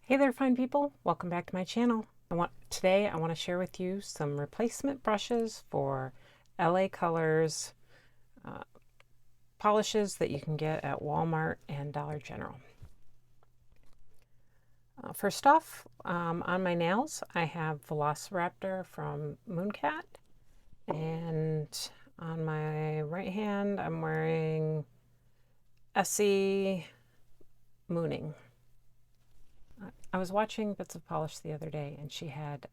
Hey there, fine people. Welcome back to my channel. Today I want to share with you some replacement brushes for LA Colors polishes that you can get at Walmart and Dollar General. First off, on my nails, I have Velociraptor from Mooncat, and on my right hand, I'm wearing Essie Mooning. I was watching Bits of Polish the other day, and she had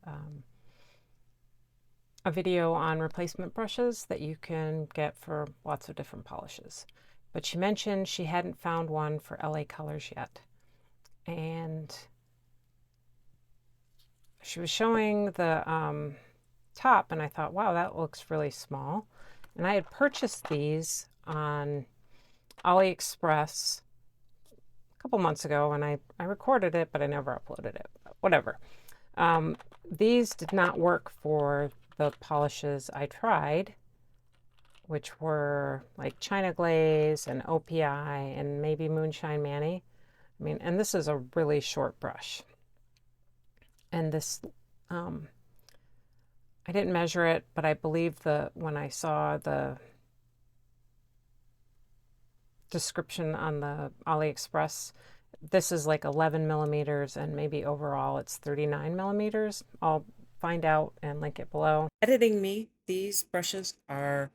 a video on replacement brushes that you can get for lots of different polishes. But she mentioned she hadn't found one for LA Colors yet. And she was showing the top, and I thought, wow, that looks really small. And I had purchased these on AliExpress a couple months ago, and I recorded it, but I never uploaded it. Whatever. These did not work for the polishes I tried, which were like China Glaze and OPI and maybe Moonshine Manny. I mean, and this is a really short brush. And this, I didn't measure it, but I believe when I saw the description on the AliExpress, this is like 11 millimeters, and maybe overall it's 39 millimeters. I'll find out and link it below. Editing me, these brushes are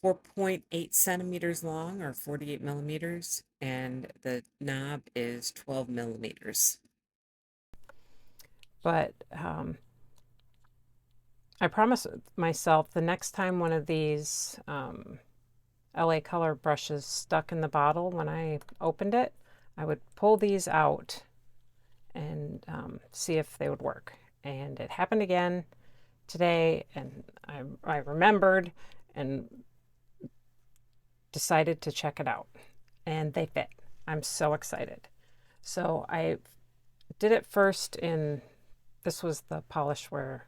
4.8 centimeters long, or 48 millimeters, and the knob is 12 millimeters. But I promised myself the next time one of these LA Color brushes stuck in the bottle when I opened it, I would pull these out and see if they would work. And it happened again today, and I remembered and decided to check it out, and they fit. I'm so excited. So I did it first in, this was the polish where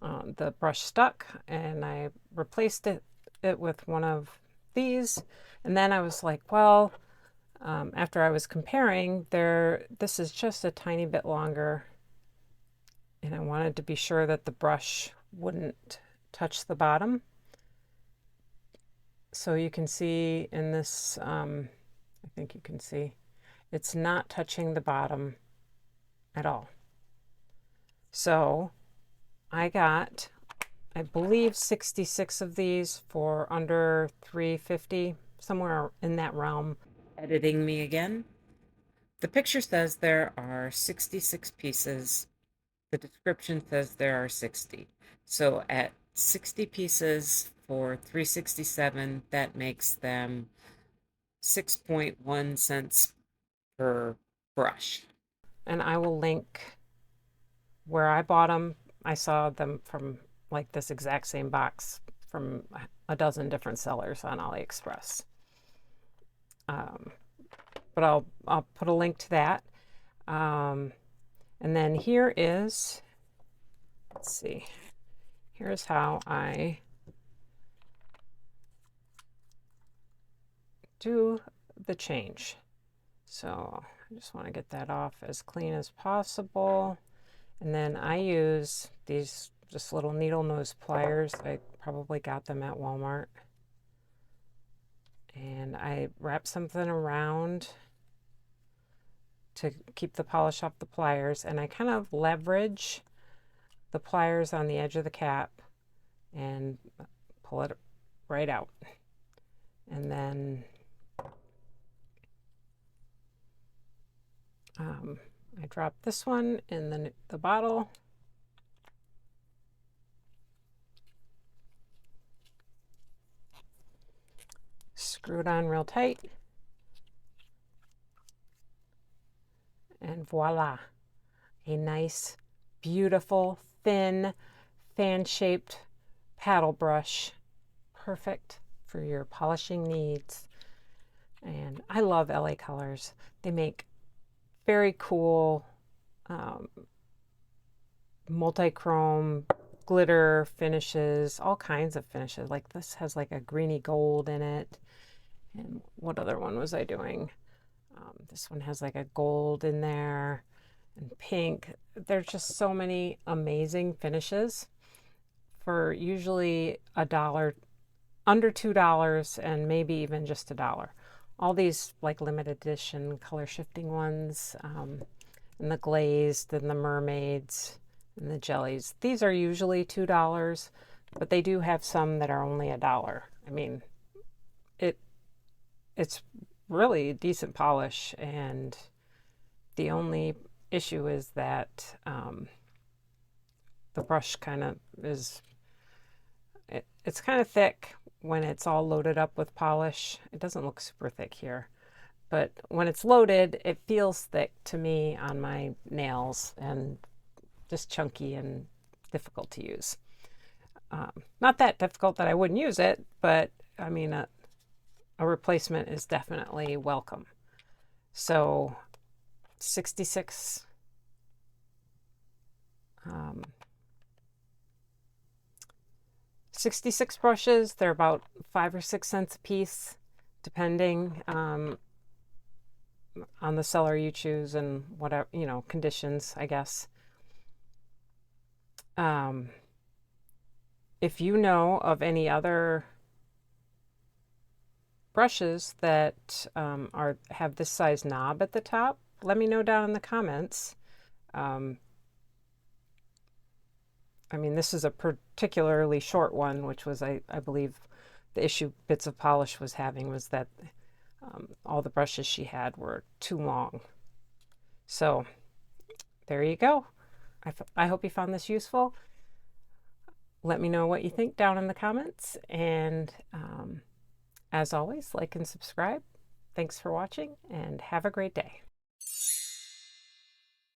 the brush stuck, and I replaced it with one of these. And then I was like, well, after I was comparing, this is just a tiny bit longer, and I wanted to be sure that the brush wouldn't touch the bottom. So you can see in this, I think you can see, it's not touching the bottom at all. So I got, I believe, 66 of these for under $3.50, somewhere in that realm. Editing me again. The picture says there are 66 pieces. The description says there are 60. So at 60 pieces for $3.67, that makes them 6.1 cents per brush. And I will link where I bought them. I saw them from like this exact same box from a dozen different sellers on AliExpress. But I'll put a link to that. And then here is, let's see, here's how I do the change. So I just want to get that off as clean as possible. And then I use these just little needle nose pliers. I probably got them at Walmart. And I wrap something around to keep the polish off the pliers, and I kind of leverage the pliers on the edge of the cap and pull it right out. And then I drop this one in the bottle. Screw it on real tight. And voila, a nice, beautiful, thin, fan-shaped paddle brush. Perfect for your polishing needs. And I love LA Colors. They make very cool multi-chrome glitter finishes, all kinds of finishes. Like this has like a greeny gold in it. And what other one was I doing? This one has like a gold in there and pink. There's just so many amazing finishes for usually $1, under $2, and maybe even just $1. All these like limited edition color shifting ones, and the glazed and the mermaids and the jellies. These are usually $2, but they do have some that are only $1. I mean, it's really decent polish, and the only issue is that the brush kind of is, it's kind of thick when it's all loaded up with polish. It doesn't look super thick here, but when it's loaded, it feels thick to me on my nails and just chunky and difficult to use. Not that difficult that I wouldn't use it, but I mean, a replacement is definitely welcome. So 66 66 brushes. They're about 5 or 6 cents a piece, depending on the seller you choose and whatever, conditions, I guess. If you know of any other brushes that have this size knob at the top, let me know down in the comments. I mean, this is a particularly short one, which was, I believe, the issue Bits of Polish was having, was that all the brushes she had were too long. So there you go. I hope you found this useful. Let me know what you think down in the comments. And as always, like and subscribe. Thanks for watching, and have a great day.